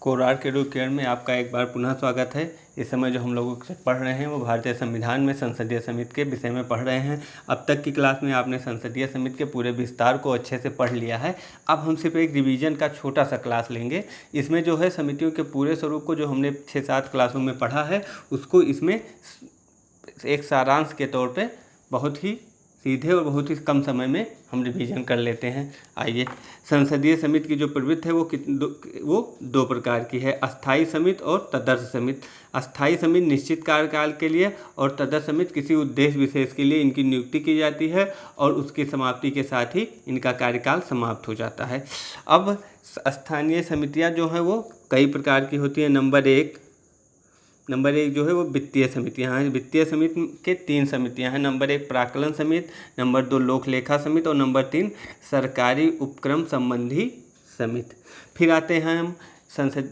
कोरार के एडुकेयर में आपका एक बार पुनः स्वागत है। इस समय जो हम लोग पढ़ रहे हैं वो भारतीय संविधान में संसदीय समिति के विषय में पढ़ रहे हैं। अब तक की क्लास में आपने संसदीय समिति के पूरे विस्तार को अच्छे से पढ़ लिया है। अब हम सिर्फ एक रिवीजन का छोटा सा क्लास लेंगे। इसमें जो है समितियों के पूरे स्वरूप को जो हमने 6-7 क्लासों में पढ़ा है उसको इसमें एक सारांश के तौर पे बहुत ही सीधे और बहुत ही कम समय में हम रिवीजन कर लेते हैं। आइए, संसदीय समिति की जो प्रवृत्ति है वो दो प्रकार की है, अस्थायी समिति और तदर्थ समिति। अस्थायी समिति निश्चित कार्यकाल के लिए और तदर्थ समिति किसी उद्देश्य विशेष के लिए इनकी नियुक्ति की जाती है और उसकी समाप्ति के साथ ही इनका कार्यकाल समाप्त हो जाता है। अब स्थानीय समितियां जो हैं वो कई प्रकार की होती हैं। नंबर एक जो है वो वित्तीय समितियां हैं। वित्तीय समिति के 3 समितियां हैं। नंबर 1 प्राक्कलन समिति, नंबर 2 लोक लेखा समिति और नंबर 3 सरकारी उपक्रम संबंधी समिति। फिर आते हैं हम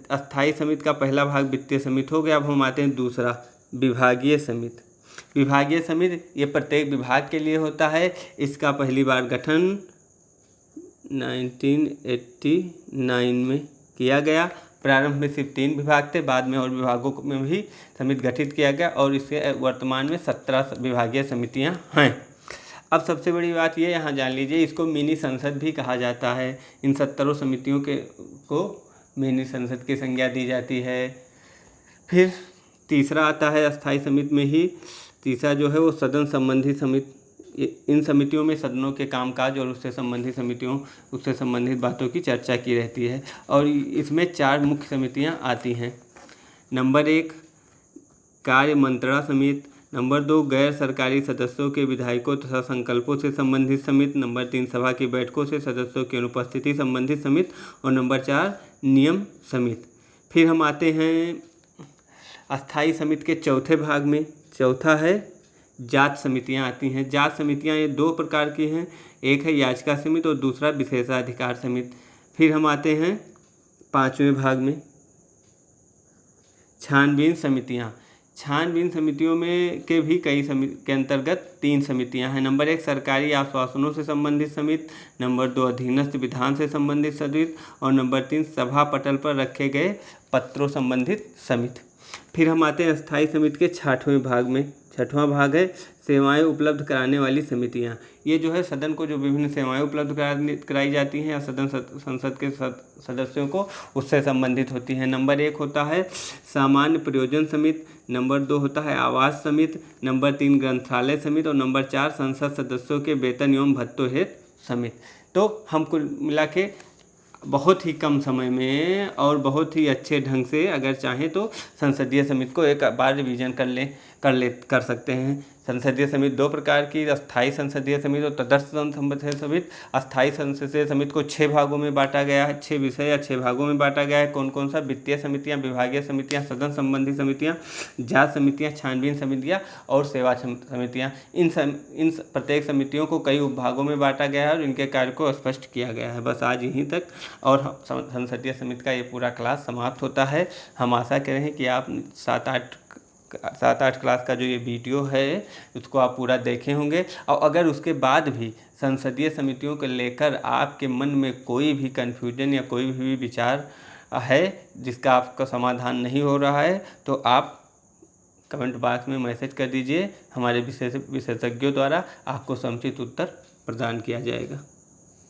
अस्थायी समिति का पहला भाग वित्तीय समिति हो गया। अब हम आते हैं दूसरा, विभागीय समिति। विभागीय समिति ये प्रत्येक विभाग के लिए होता है। इसका पहली बार गठन 1989 में किया गया। प्रारंभ में सिर्फ 3 विभाग थे, बाद में और विभागों में भी समिति गठित किया गया और इससे वर्तमान में 17 विभागीय समितियां हैं। अब सबसे बड़ी बात ये यहाँ जान लीजिए, इसको मिनी संसद भी कहा जाता है। इन 17 समितियों को मिनी संसद की संज्ञा दी जाती है। फिर तीसरा आता है अस्थायी समिति में ही, तीसरा जो है वो सदन संबंधी समिति। इन समितियों में सदनों के कामकाज और उससे संबंधित बातों की चर्चा की रहती है और इसमें 4 मुख्य समितियां आती हैं। नंबर 1 कार्य मंत्रणा समिति, नंबर 2 गैर सरकारी सदस्यों के विधायकों तथा संकल्पों से संबंधित समिति, नंबर 3 सभा की बैठकों से सदस्यों की अनुपस्थिति संबंधित समिति और नंबर 4 नियम समिति। फिर हम आते हैं अस्थायी समिति के चौथे भाग में। चौथा है जांच समितियां आती हैं। जांच समितियां ये 2 प्रकार की हैं, एक है याचिका समिति और दूसरा विशेषाधिकार समिति। फिर हम आते हैं 5वें भाग में, छानबीन समितियां। छानबीन समितियों में के भी के अंतर्गत 3 समितियां हैं। नंबर 1 सरकारी आश्वासनों से संबंधित समिति, नंबर 2 अधीनस्थ विधान से संबंधित समिति और नंबर 3 सभा पटल पर रखे गए पत्रों संबंधित समिति। फिर हम आते हैं अस्थायी समिति के 6वें भाग में। 6वां भाग है सेवाएं उपलब्ध कराने वाली समितियां। ये जो है सदन को जो विभिन्न सेवाएं उपलब्ध कराई जाती हैं या संसद के सदस्यों को उससे संबंधित होती हैं। नंबर 1 होता है सामान्य प्रयोजन समिति, नंबर 2 होता है आवास समिति, नंबर 3 ग्रंथालय समिति और नंबर 4 संसद सदस्यों के वेतन एवं भत्तों हेतु समिति। तो हम कुल मिला के बहुत ही कम समय में और बहुत ही अच्छे ढंग से अगर चाहें तो संसदीय समिति को एक बार रिवीजन कर सकते हैं। संसदीय समिति 2 प्रकार की, अस्थायी संसदीय समिति और तदर्थ संसदीय समिति। अस्थायी संसदीय समिति को 6 भागों में बांटा गया है, 6 विषय या 6 भागों में बांटा गया है। कौन कौन सा? वित्तीय समितियां, विभागीय समितियां, सदन संबंधी समितियां, जांच समितियां, छानबीन समितियां और सेवा समितियां। इन प्रत्येक समितियों को कई उपभागों में बांटा गया है और इनके कार्य को स्पष्ट किया गया है। बस आज यहीं तक और संसदीय समिति का ये पूरा क्लास समाप्त होता है। हम आशा करें कि आप 7-8 क्लास का जो ये वीडियो है उसको आप पूरा देखे होंगे और अगर उसके बाद भी संसदीय समितियों को लेकर आपके मन में कोई भी कन्फ्यूजन या कोई भी विचार है जिसका आपका समाधान नहीं हो रहा है तो आप कमेंट बॉक्स में मैसेज कर दीजिए। हमारे विशेषज्ञों द्वारा आपको समुचित उत्तर प्रदान किया जाएगा।